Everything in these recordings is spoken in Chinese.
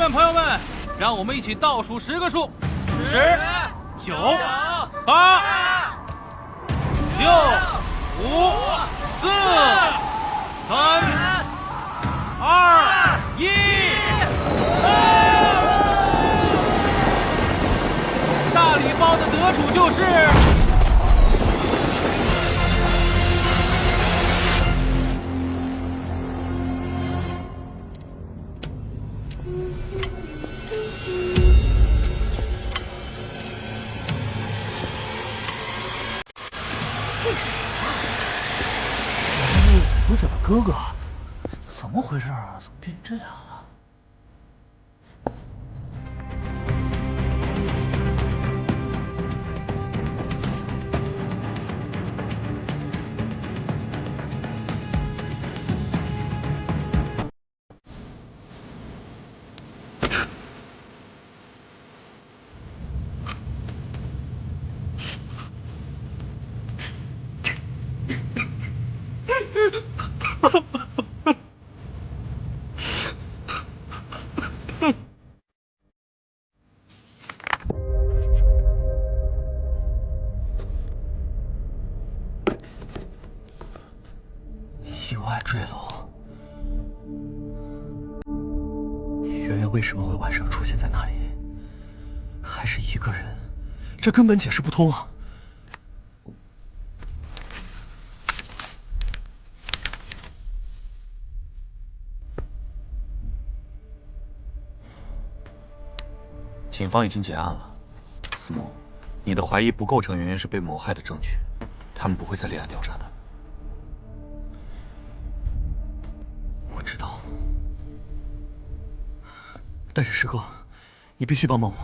们，朋友们，让我们一起倒数10个数：10、9、8、6、5、4、3、2、1。大礼包的得主就是。 死者的哥哥，怎么回事啊？怎么变这样了？意外坠楼，圆圆为什么会晚上出现在那里？还是一个人？这根本解释不通啊！警方已经结案了，司慕，你的怀疑不构成圆圆是被谋害的证据，他们不会再立案调查的。我知道，但是师哥，你必须帮帮我。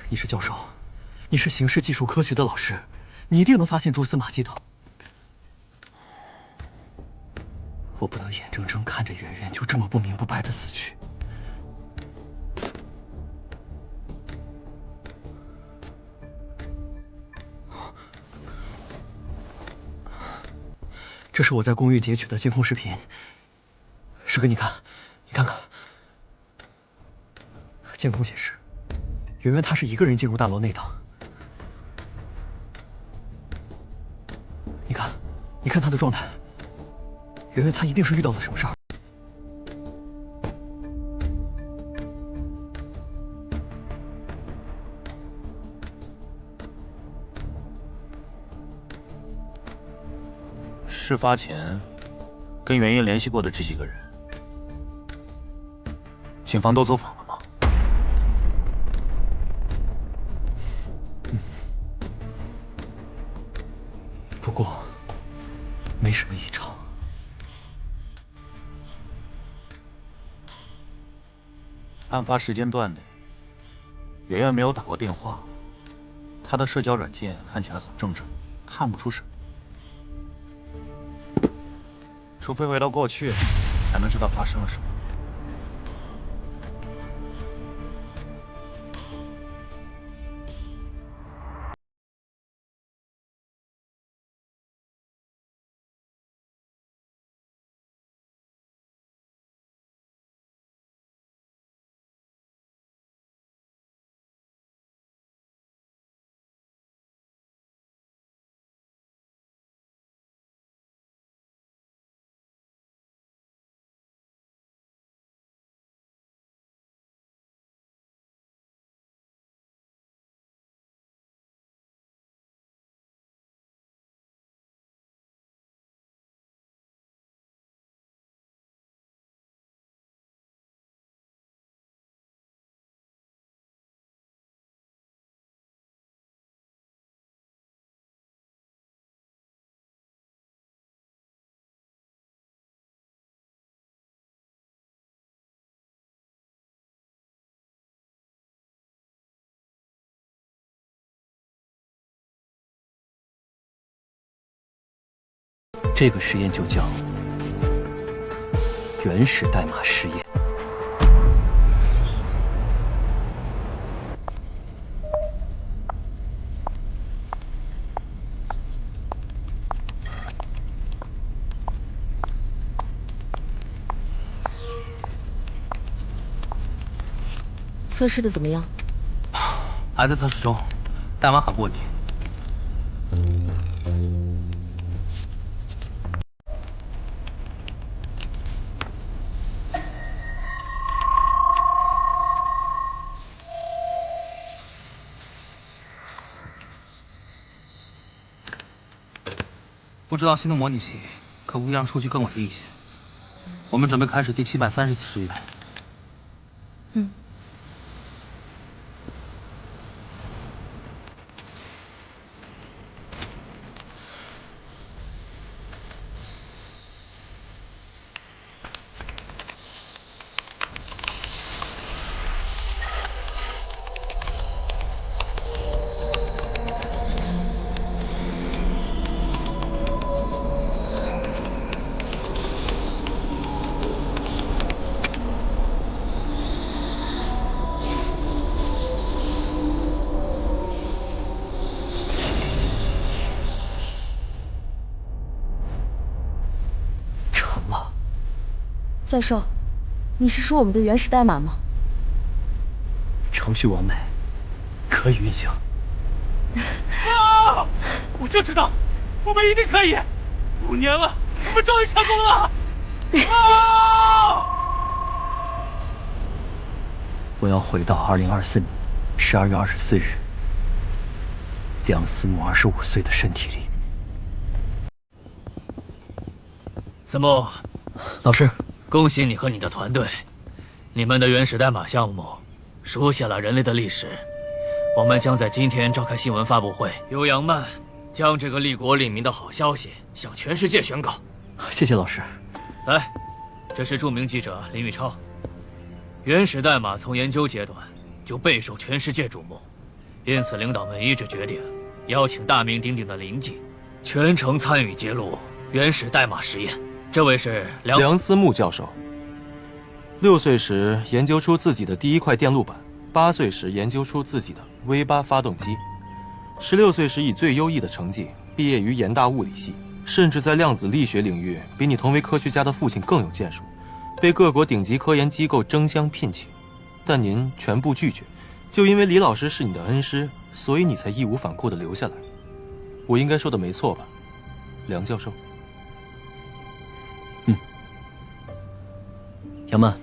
你是教授，你是刑事技术科学的老师，你一定能发现蛛丝马迹的。我不能眼睁睁看着圆圆就这么不明不白的死去。 这是我在公寓截取的监控视频，师哥，你看，你看看，监控显示，圆圆她是一个人进入大楼内的。你看，你看她的状态，圆圆她一定是遇到了什么事儿。事发前，跟圆圆联系过的这几个人，警方都走访了吗？不过，没什么异常。案发时间段内，圆圆没有打过电话，她的社交软件看起来很正常，看不出什么。 除非回到过去，才能知道发生了什么。这个实验就叫原始代码实验。测试的怎么样？还在测试中，代码很不稳定。不知道新的模拟器可不可以让数据更稳定一些？我们准备开始第730次实验。嗯。教授，你是说我们的原始代码吗？程序完美，可以运行。啊！我就知道，我们一定可以。5年了，我们终于成功了！啊！我要回到2024年12月24日，梁思慕25岁的身体里。思慕，老师，恭喜你和你的团队，你们的原始代码项目书写了人类的历史。我们将在今天召开新闻发布会，由杨曼将这个利国利民的好消息向全世界宣告。谢谢老师。来，这是著名记者林宇超。原始代码从研究阶段就备受全世界瞩目，因此领导们一致决定邀请大名鼎鼎的林记全程参与揭露原始代码实验。这位是梁思慕教授。6岁时研究出自己的第一块电路板，8岁时研究出自己的 V8 发动机，16岁时以最优异的成绩毕业于研大物理系，甚至在量子力学领域比你同为科学家的父亲更有建树，被各国顶级科研机构争相聘请，但您全部拒绝，就因为李老师是你的恩师，所以你才义无反顾地留下来。我应该说的没错吧，梁教授？杨曼，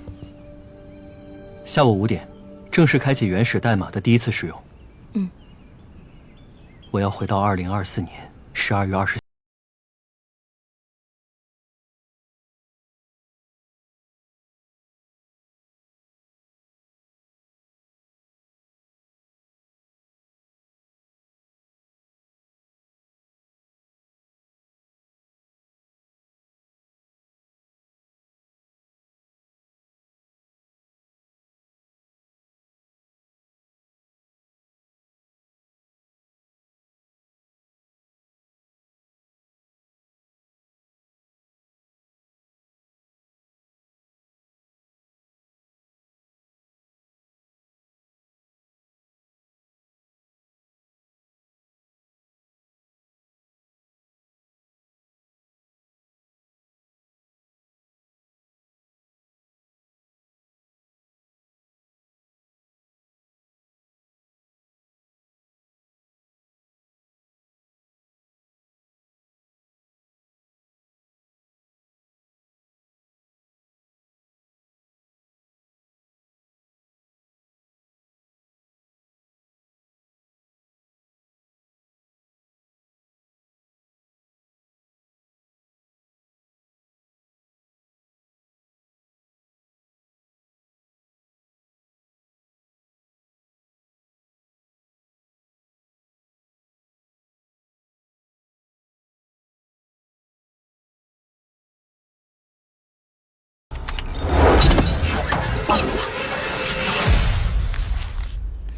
下午5点，正式开启原始代码的第一次使用。我要回到2024年12月24日。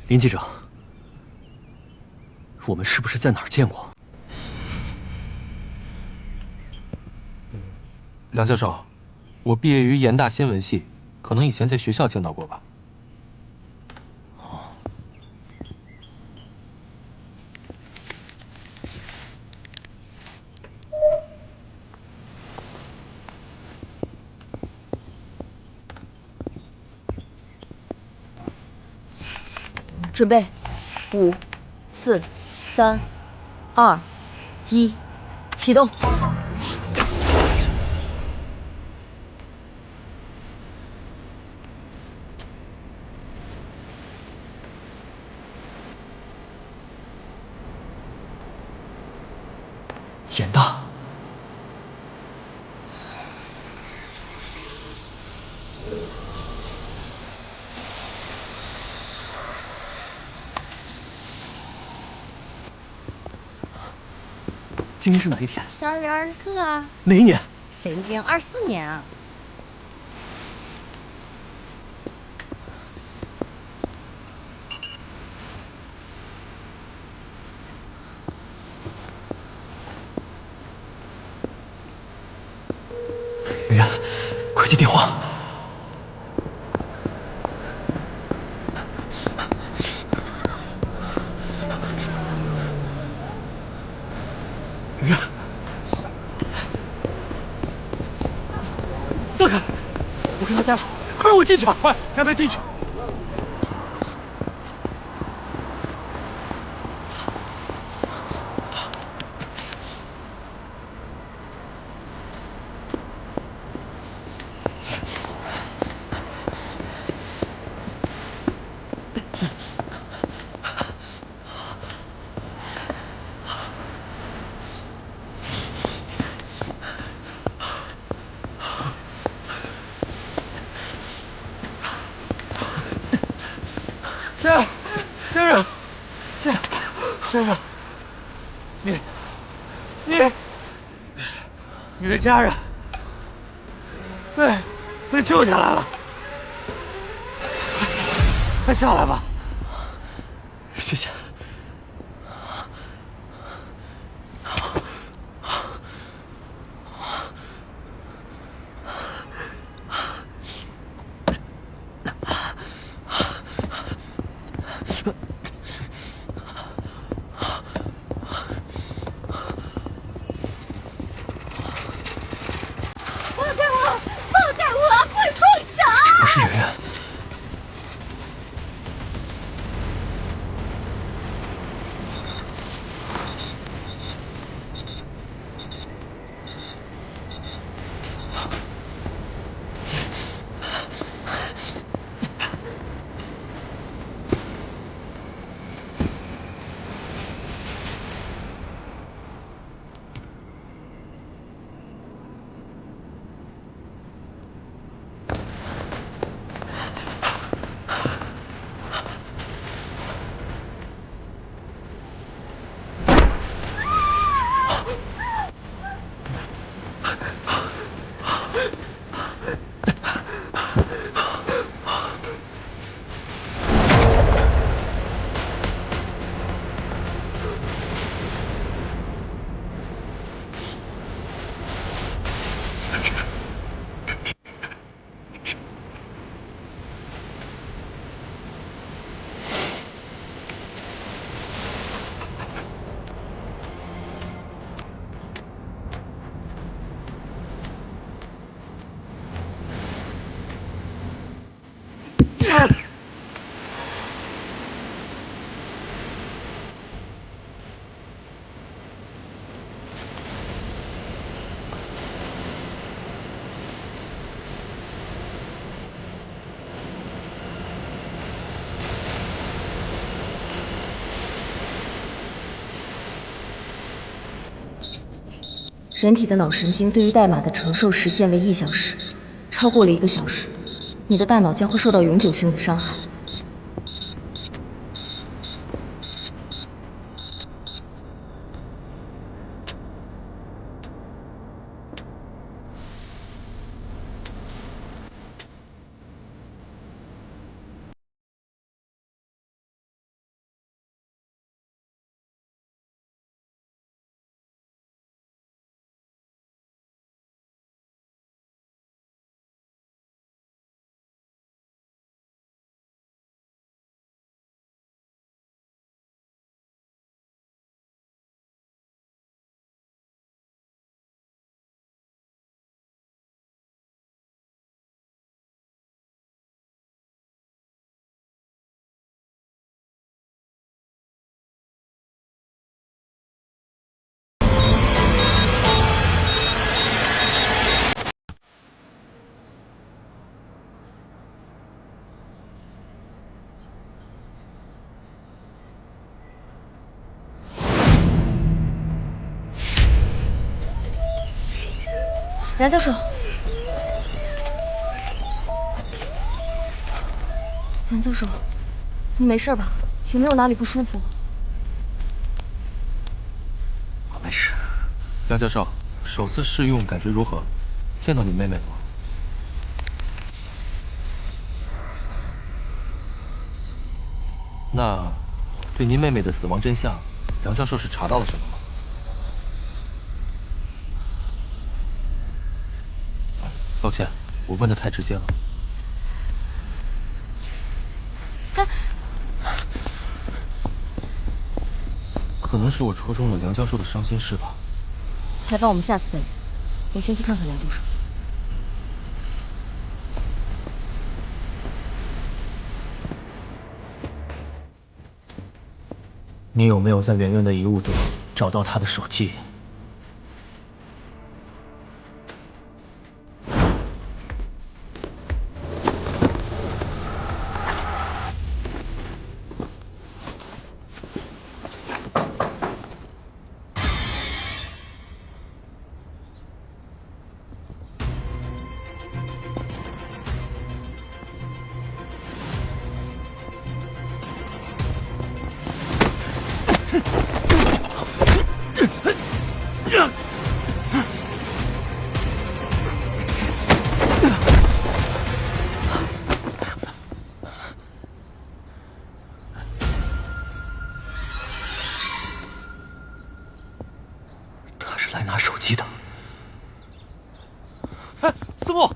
林记者，我们是不是在哪儿见过？梁教授，我毕业于研大新闻系，可能以前在学校见到过吧。准备，5、4、3、2、1，启动。严大，今天是哪一天12月24啊。哪一年？神经，24年啊。圆圆，快接电话！圆圆，放开！我是他家属，快让我进去！快，让他进去！先生，你的家人被救下来了，快下来吧。谢谢。我是圆圆。人体的脑神经对于代码的承受时限为1小时，超过了1个小时，你的大脑将会受到永久性的伤害。梁教授，梁教授，你没事吧？有没有哪里不舒服？我没事。梁教授，首次试用感觉如何？见到你妹妹了吗？那对您妹妹的死亡真相，梁教授是查到了什么吗？抱歉，我问的太直接了。可能是我戳中了梁教授的伤心事吧。采访我们下次再约，我先去看看梁教授。你有没有在圆圆的遗物中找到她的手机？他是来拿手机的。哎，司部。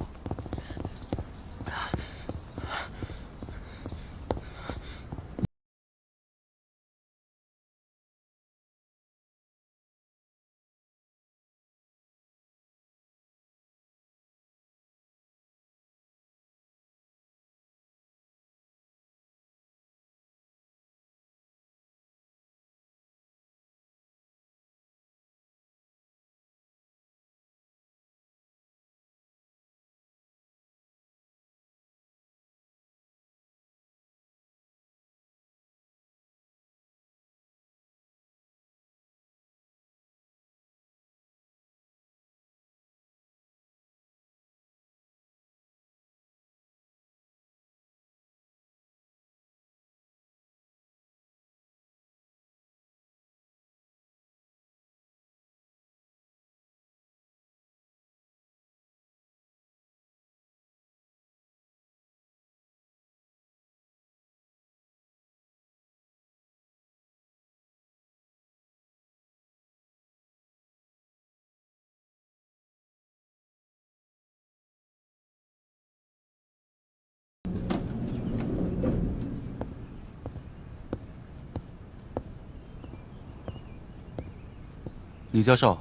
李教授，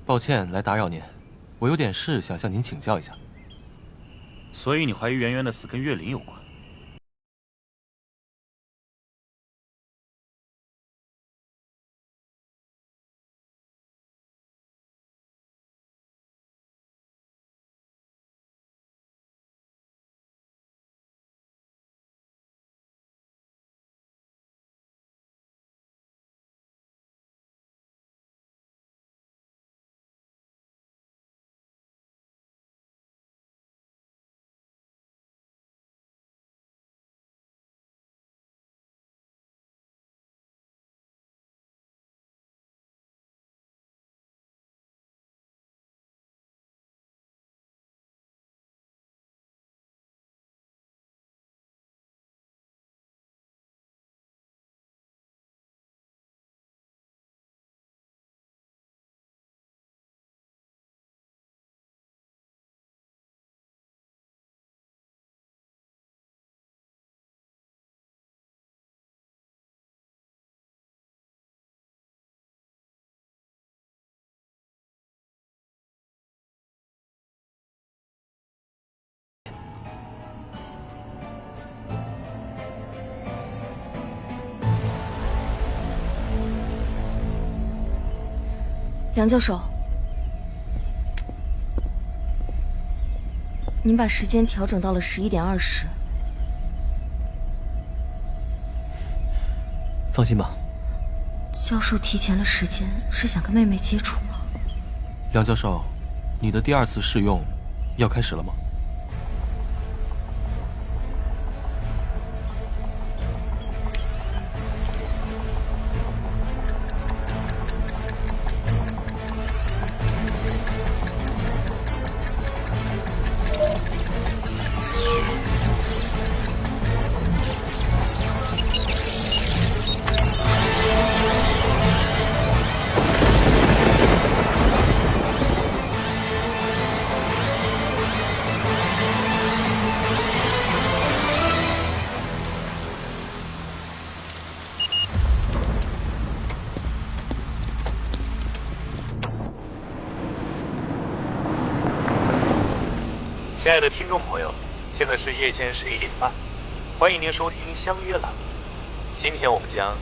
抱歉来打扰您，我有点事想向您请教一下。所以你怀疑圆圆的死跟岳林有关？梁教授，您把时间调整到了11点20。放心吧，教授提前了时间，是想跟妹妹接触吗？梁教授，你的第2次试用要开始了吗？亲爱的听众朋友，现在是夜间11点半，欢迎您收听相约栏目。今天我们将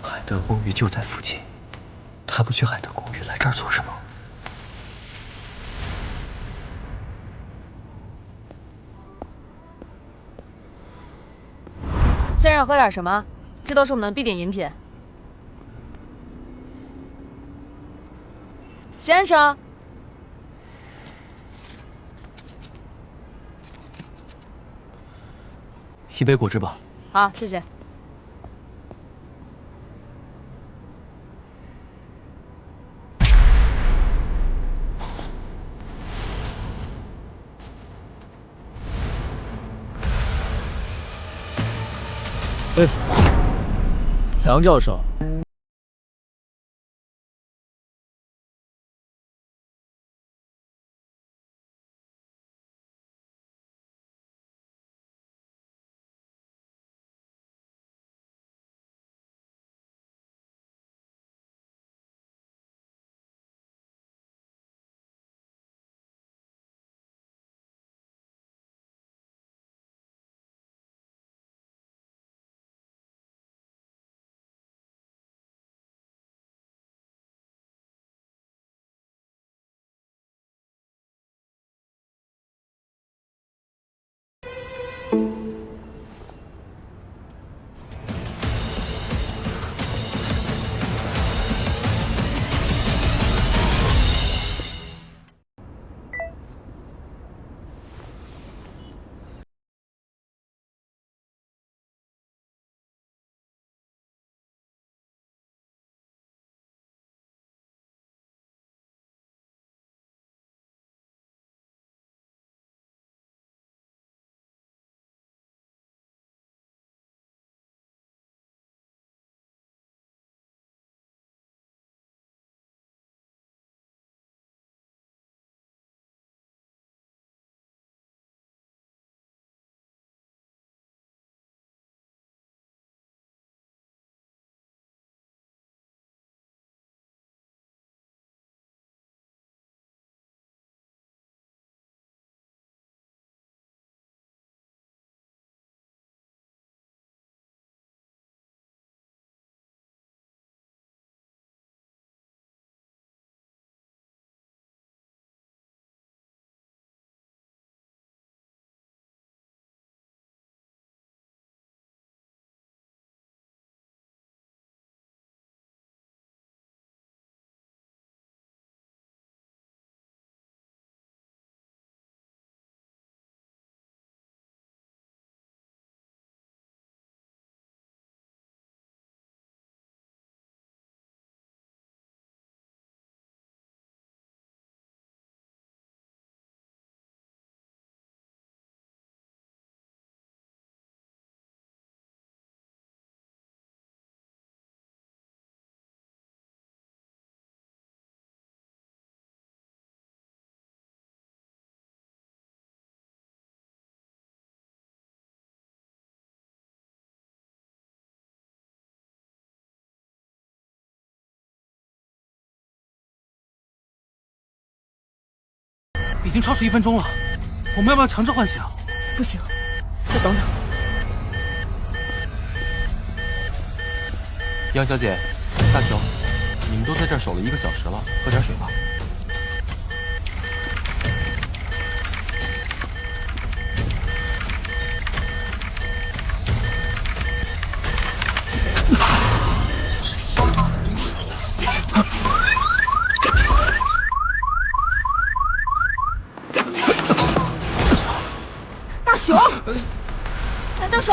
海德公寓就在附近，他不去海德公寓，来这儿做什么？先生喝点什么？这都是我们的必点饮品。先生，一杯果汁吧。好，谢谢。梁教授，已经超时1分钟了，我们要不要强制唤醒？不行，再等等。杨小姐，大雄，你们都在这儿守了1个小时了，喝点水吧。大雄，梁教授，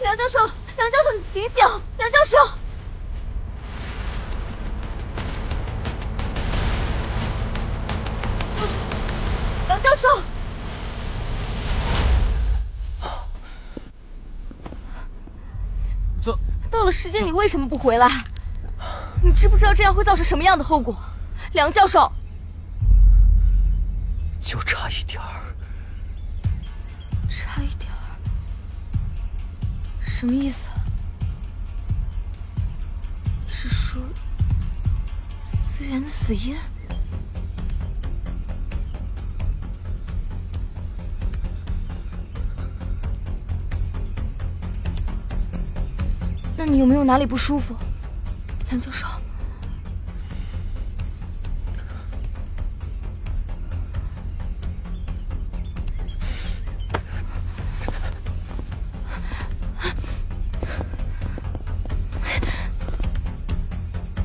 梁教授，梁教授，你醒醒，梁教授。梁教授，这到了时间，你为什么不回来？你知不知道这样会造成什么样的后果？梁教授，就差一点儿。差一点儿，什么意思？你是说思源的死因？那你有没有哪里不舒服，梁教授？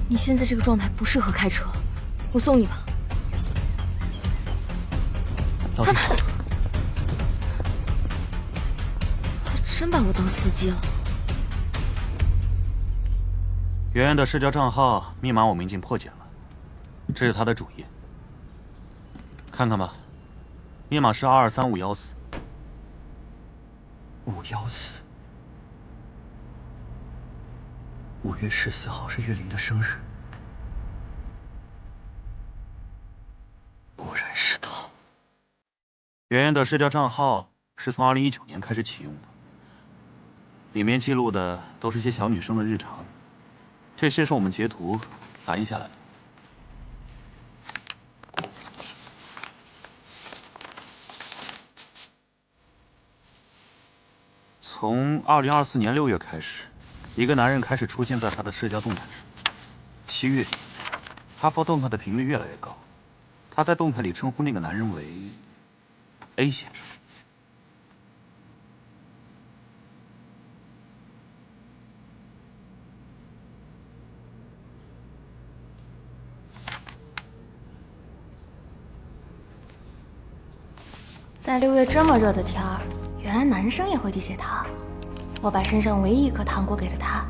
你现在这个状态不适合开车，我送你吧。老弟，还真把我当司机了。圆圆的社交账号密码我们已经破解了，这是她的主页，看看吧，密码是223514。514。5月14号是月玲的生日，果然是他。圆圆的社交账号是从2019年开始启用的，里面记录的都是些小女生的日常，这些是我们截图打印下来的。从2024年6月开始，一个男人开始出现在他的社交动态上。7月底，他发动态的频率越来越高。他在动态里称呼那个男人为 A 先生。在6月这么热的天儿，原来男生也会递血糖。我把身上唯一一颗糖果给了他。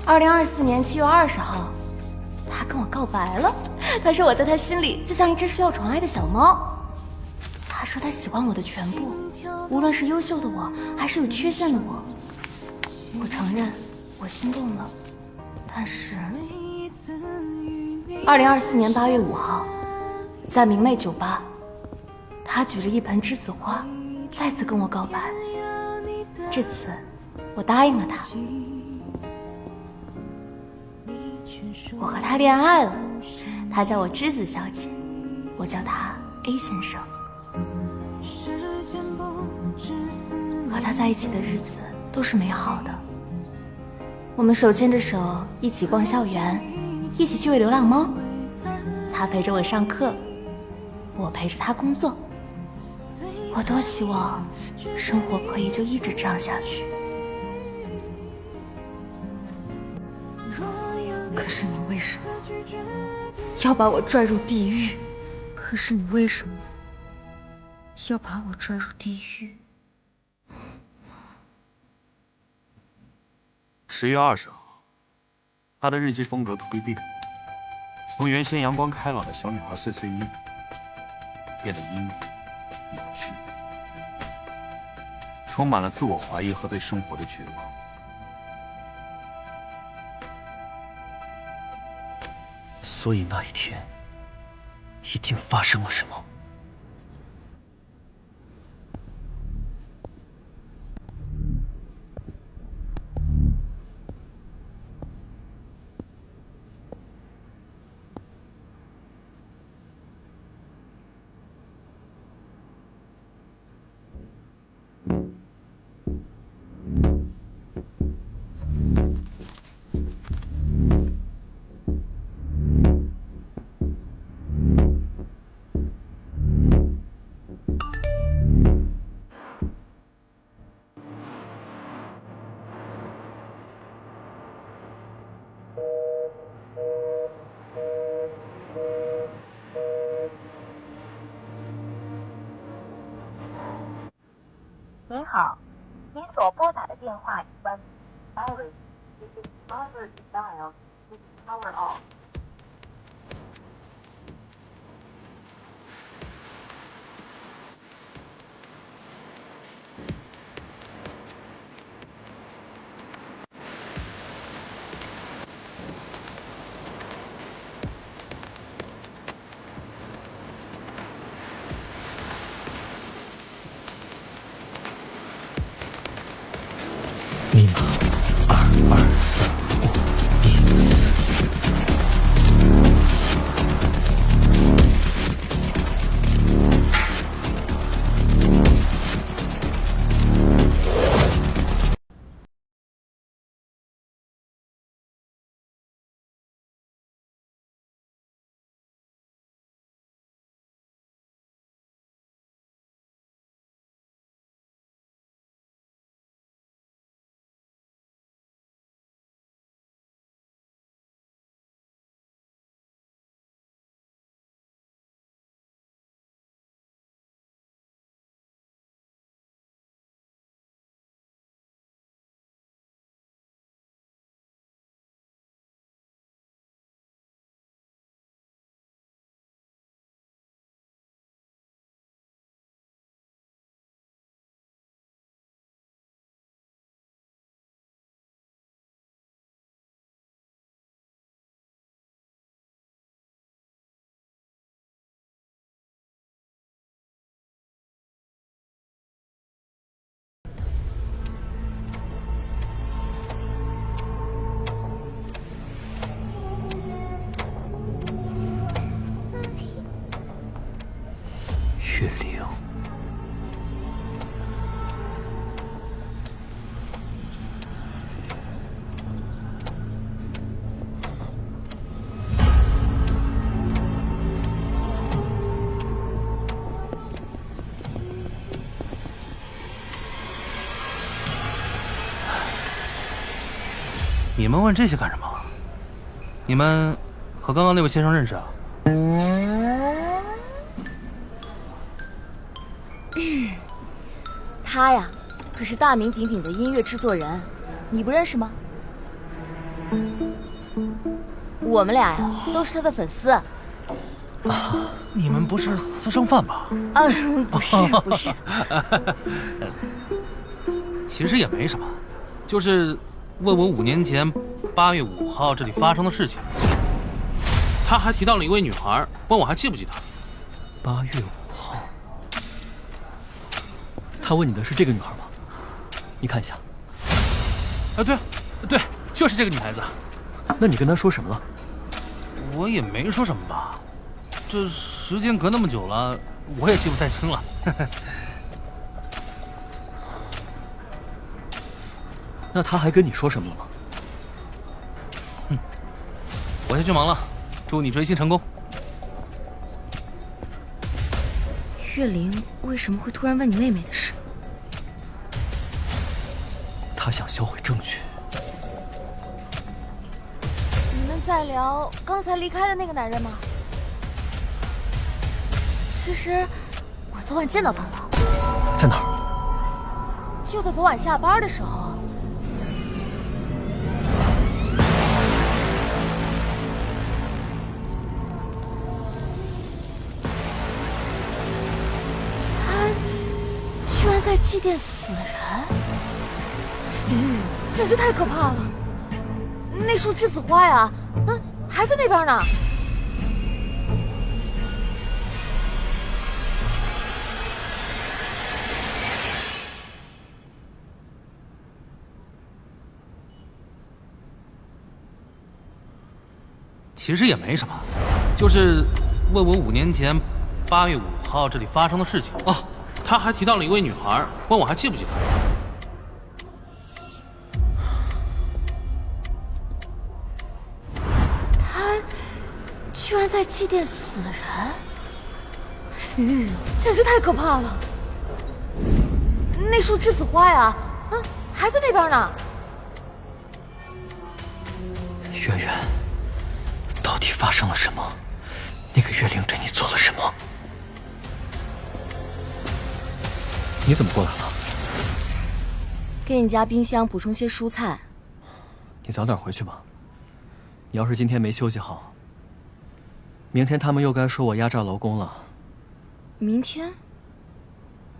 2024年7月20号，他跟我告白了。他说我在他心里就像一只需要宠爱的小猫。他说他喜欢我的全部，无论是优秀的我，还是有缺陷的我。我承认，我心动了。但是，2024年8月5号，在明媚酒吧，他举着一盆栀子花，再次跟我告白。这次，我答应了他。我和他恋爱了，他叫我栀子小姐，我叫他 A 先生。和他在一起的日子都是美好的。我们手牵着手一起逛校园，一起去喂流浪猫。他陪着我上课，我陪着他工作。我多希望生活可以就一直这样下去。可是你为什么要把我拽入地狱？可是你为什么要把我拽入地狱？10月20号，他的日记风格蜕变，从原先阳光开朗的小女孩碎碎念，变得阴郁、扭曲，充满了自我怀疑和对生活的绝望。所以那一天，一定发生了什么。密码2235514。月灵，你们问这些干什么？你们和刚刚那位先生认识啊？他呀，可是大名鼎鼎的音乐制作人，你不认识吗？我们俩呀，都是他的粉丝。你们不是私生饭吧？不是不是。其实也没什么，就是问我5年前8月5号这里发生的事情。他还提到了一位女孩，问我还记不记得。8月5号，他问你的是这个女孩吗？你看一下。对，就是这个女孩子。那你跟她说什么了？我也没说什么吧，这时间隔那么久了，我也记不太清了。那他还跟你说什么了吗？我先去忙了，祝你追星成功。月灵为什么会突然问你妹妹的事？他想销毁证据。你们在聊刚才离开的那个男人吗？其实我昨晚见到他了，在哪儿？就在昨晚下班的时候。居然在祭奠死人，简直太可怕了！那束栀子花呀，还在那边呢。其实也没什么，就是问我5年前8月5号这里发生的事情。他还提到了一位女孩，问我还记不记得。他居然在祭奠死人，简直太可怕了！那束栀子花呀，还在那边呢。圆圆，到底发生了什么？那个月灵对你做了什么？你怎么过来了？给你家冰箱补充些蔬菜。你早点回去吧。你要是今天没休息好，明天他们又该说我压榨劳工了。明天？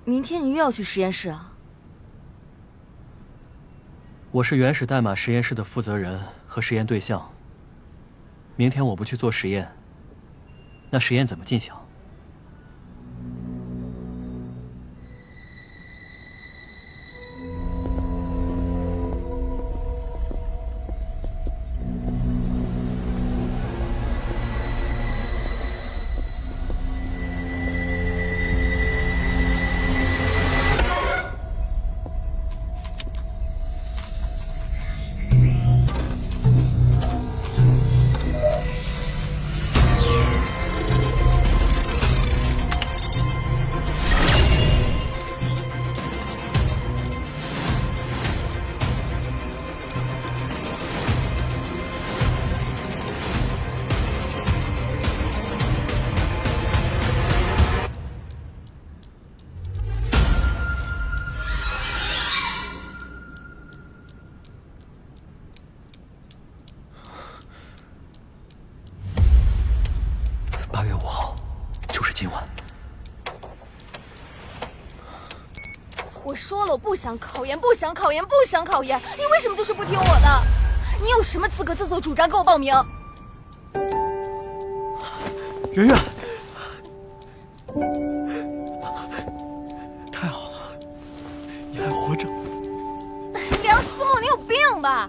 明天你又要去实验室啊？我是原始代码实验室的负责人和实验对象。明天我不去做实验，那实验怎么进行？8月5号，就是今晚。我说了，我不想考研，不想考研，不想考研，你为什么就是不听我的？你有什么资格自作主张给我报名？圆圆，太好了，你还活着。梁思慕，你有病吧？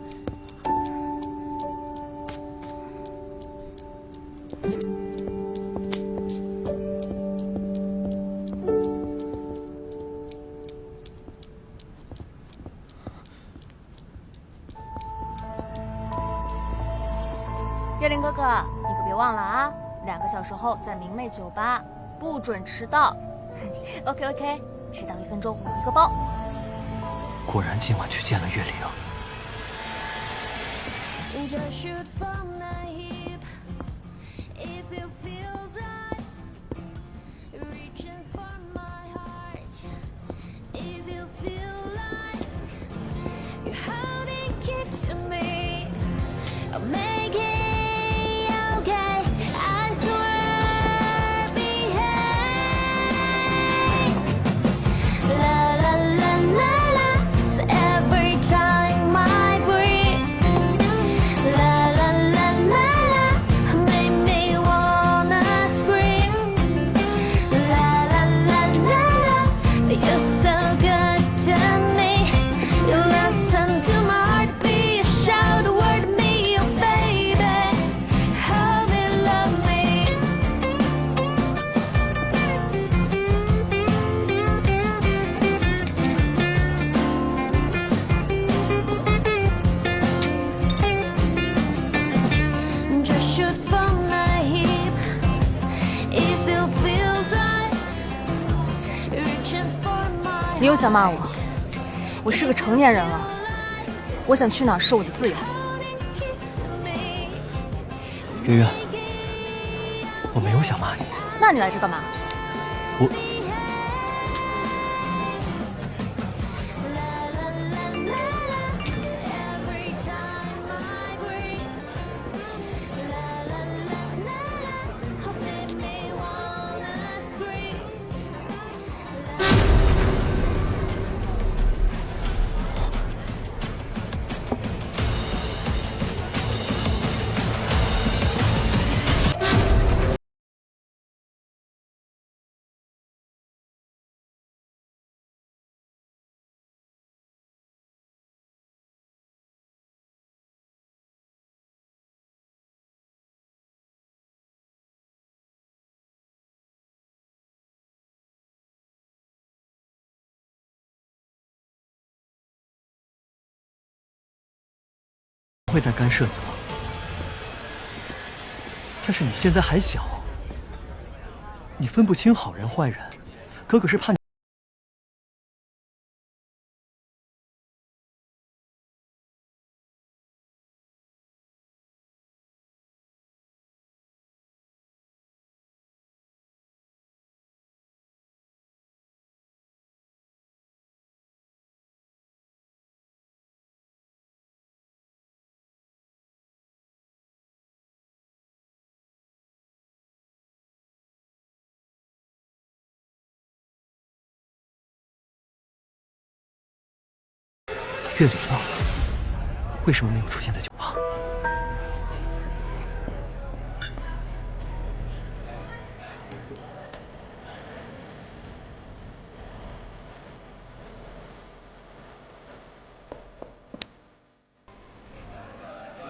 叶林哥哥，你可别忘了啊，2个小时后在明媚酒吧，不准迟到。OK， 迟到1分钟有一个包。果然今晚去见了岳灵。你又想骂我？我是个成年人了，我想去哪儿是我的自由。圆圆，我没有想骂你。那你来这干嘛？我不会再干涉你了。但是你现在还小，你分不清好人坏人，哥哥是怕你。月玲呢？为什么没有出现在酒吧？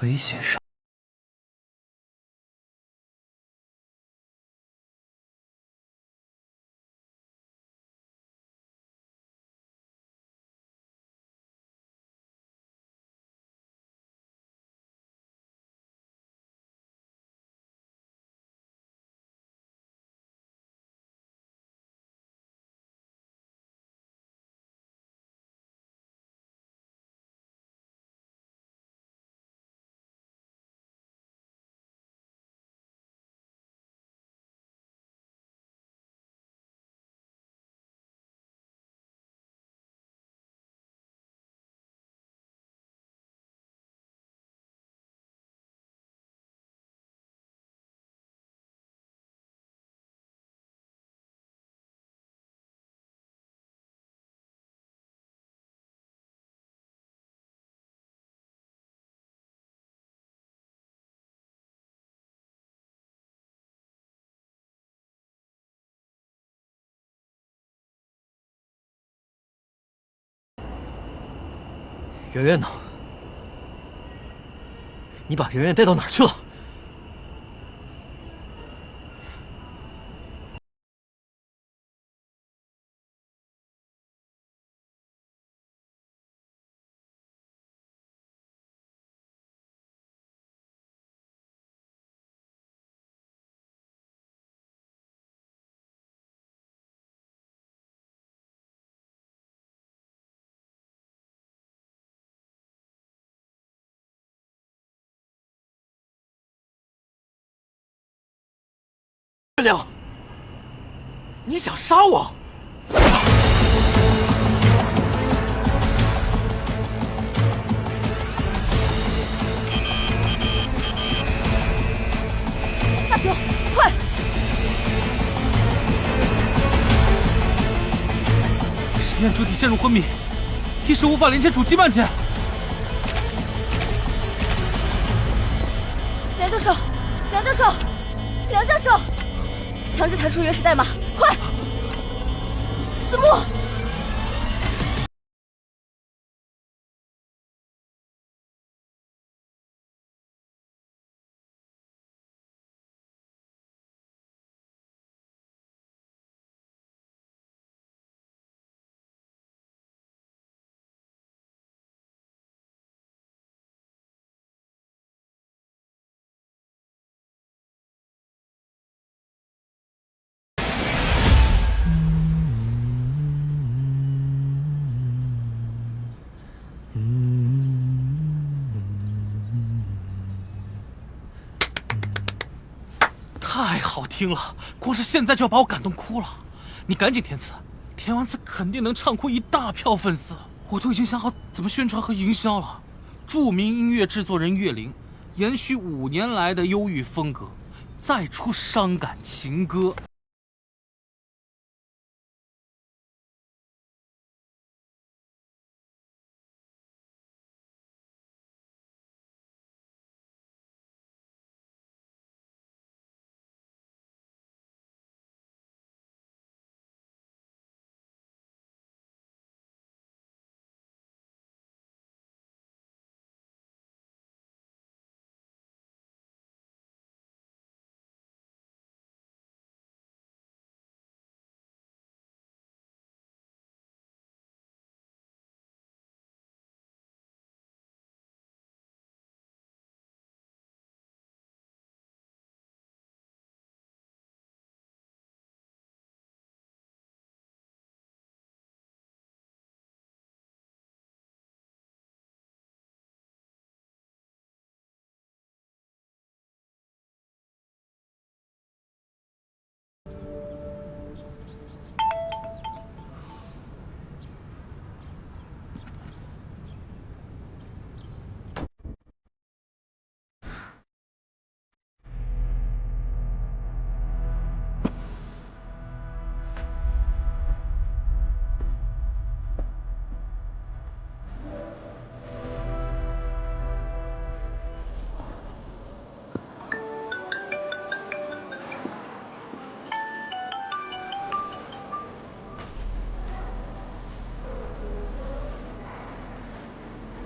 危险上。圆圆呢？你把圆圆带到哪儿去了？月亮，你想杀我？大雄，快！实验主体陷入昏迷，一时无法连接主机半截。梁教授，梁教授，梁教授，强制弹出原始代码，快！思慕。太好听了，光是现在就要把我感动哭了。你赶紧填词，填完词肯定能唱哭一大票粉丝。我都已经想好怎么宣传和营销了。著名音乐制作人岳林，延续5年来的忧郁风格，再出伤感情歌。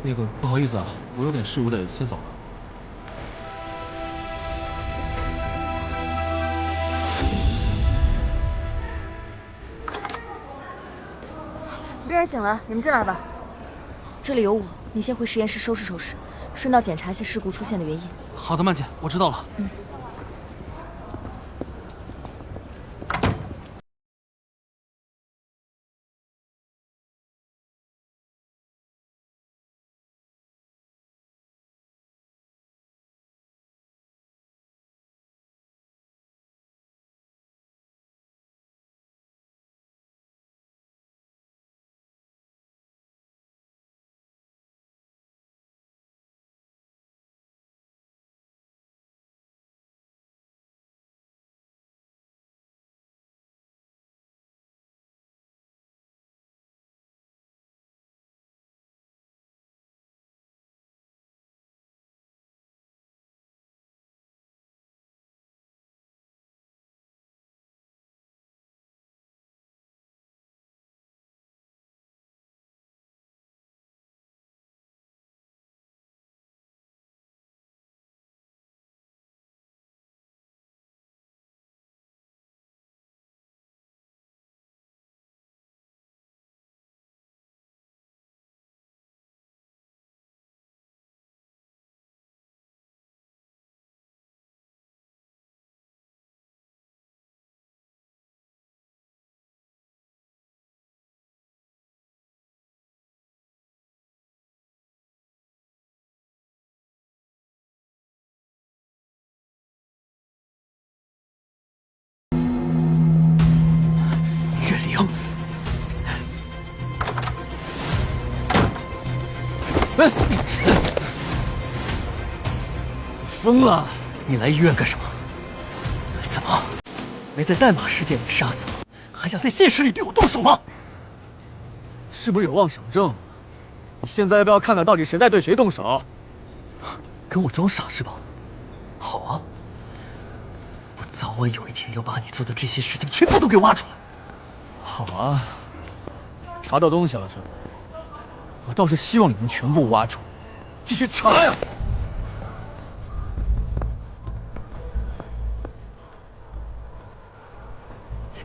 那个不好意思啊，我有点事，我得先走了。病人醒了，你们进来吧。这里有我，你先回实验室收拾收拾，顺道检查一下事故出现的原因。好的，曼姐，我知道了。岳灵，疯了！你来医院干什么？怎么没在代码世界里杀死我，还想在现实里对我动手吗？是不是有妄想症？你现在要不要看看到底谁在对谁动手？跟我装傻是吧？好啊，我早晚有一天要把你做的这些事情全部都给挖出来。好啊，查到东西了是吧？我倒是希望你能全部挖出来，继续查呀！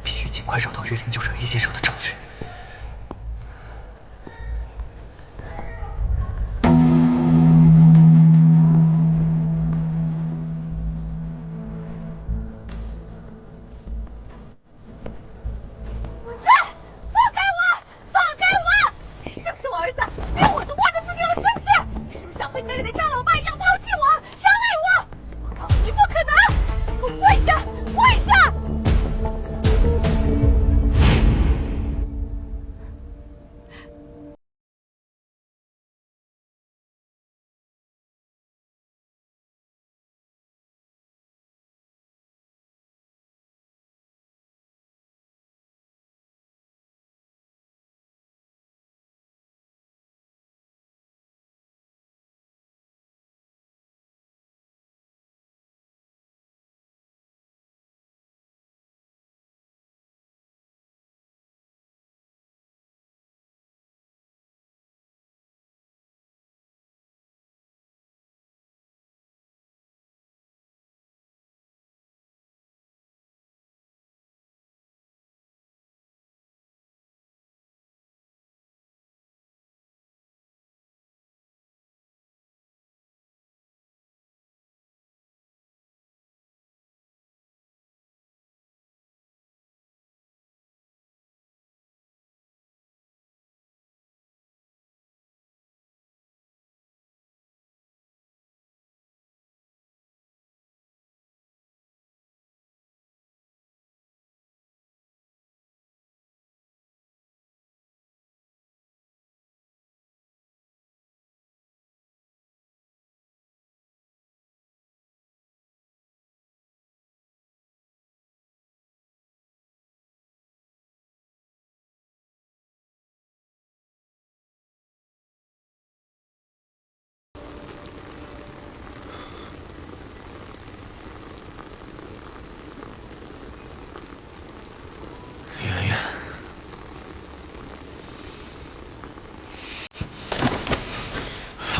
必须尽快找到岳灵救者 A 先生的证据。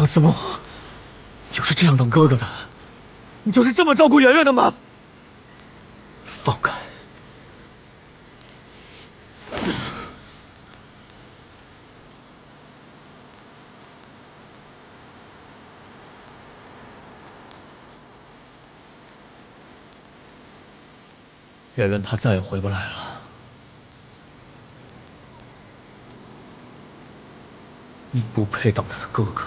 杨思梦，你就是这样当哥哥的？你就是这么照顾圆圆的吗？放开！圆圆她再也回不来了。你不配当她的哥哥。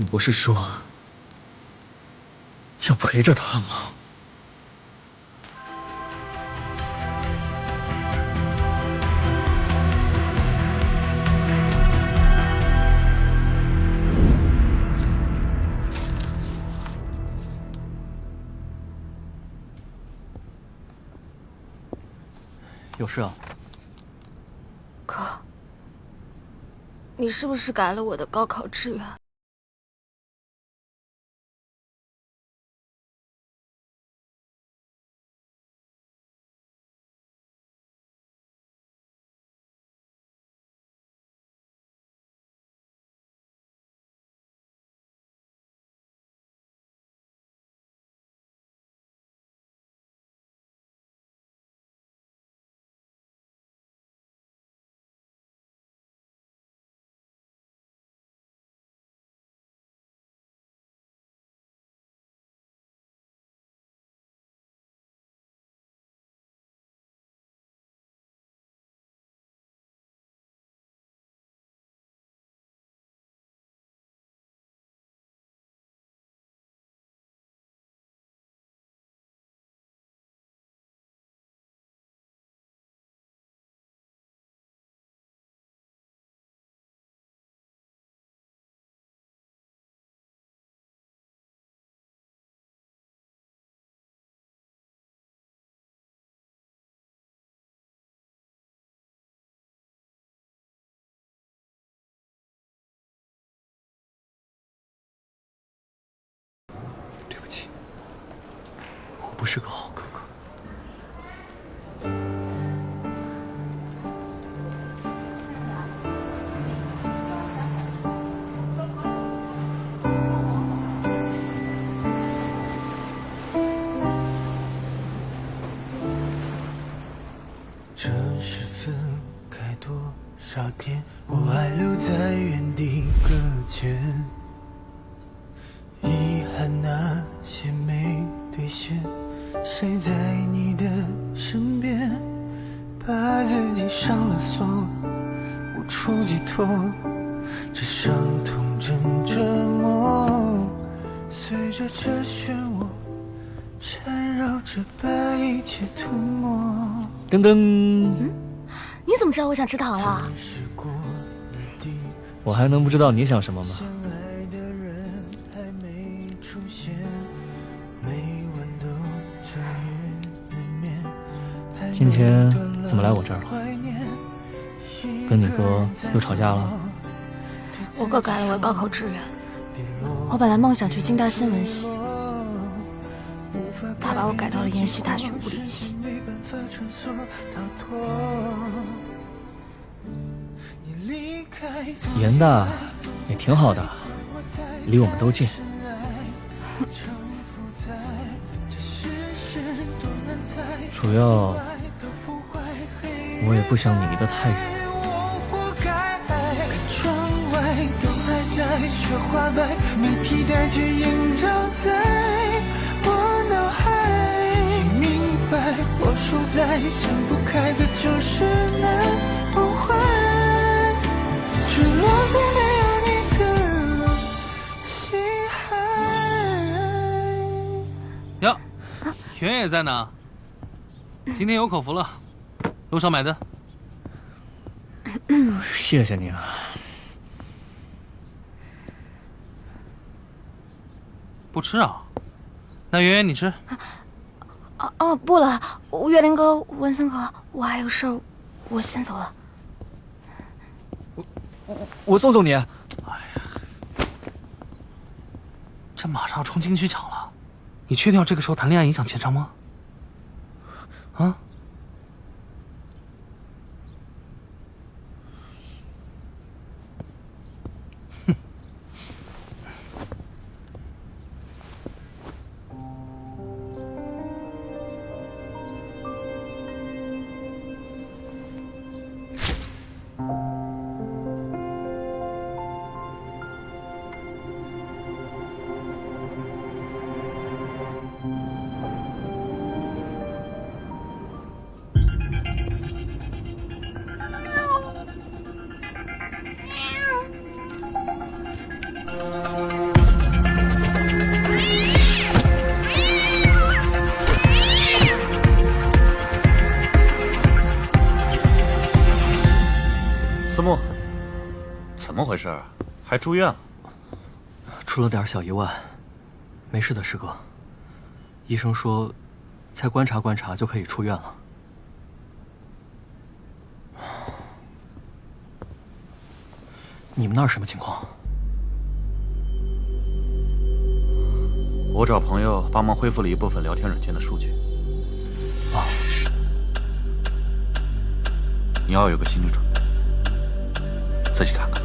你不是说要陪着她吗？有事啊？哥，你是不是改了我的高考志愿？对不起，我不是个好哥哥。这是分开多少天，我还留在原地搁浅，遗憾那些没兑现，谁在你的身边，把自己上了锁，无处寄托，这伤痛正折磨，随着这漩涡缠绕着把一切吞没。噔噔，你怎么知道我想吃糖了？我还能不知道你想什么吗？今天怎么来我这儿了？跟你哥又吵架了？我哥改了我的高考志愿，我本来梦想去京大新闻系，他把我改到了延禧大学物理系。延大也挺好的，离我们都近。主要我也不想你离得太远。窗外都还在，雪花白，没替代却萦绕在我脑海。明白我输在想不开的就是难不坏，坠落在没有你的心海。呀，圆圆也在呢。今天有口福了，路上买的。谢谢你啊。不吃啊？那圆圆你吃。不了，岳林哥、文森哥，我还有事儿，我先走了。我送送你。哎呀，这马上要冲金曲奖了，你确定要这个时候谈恋爱影响前程吗？啊？么回事？还住院了？出了点小意外，没事的，师哥。医生说，再观察观察就可以出院了。你们那儿什么情况？我找朋友帮忙恢复了一部分聊天软件的数据。啊，你要有个心理准备，自己看看。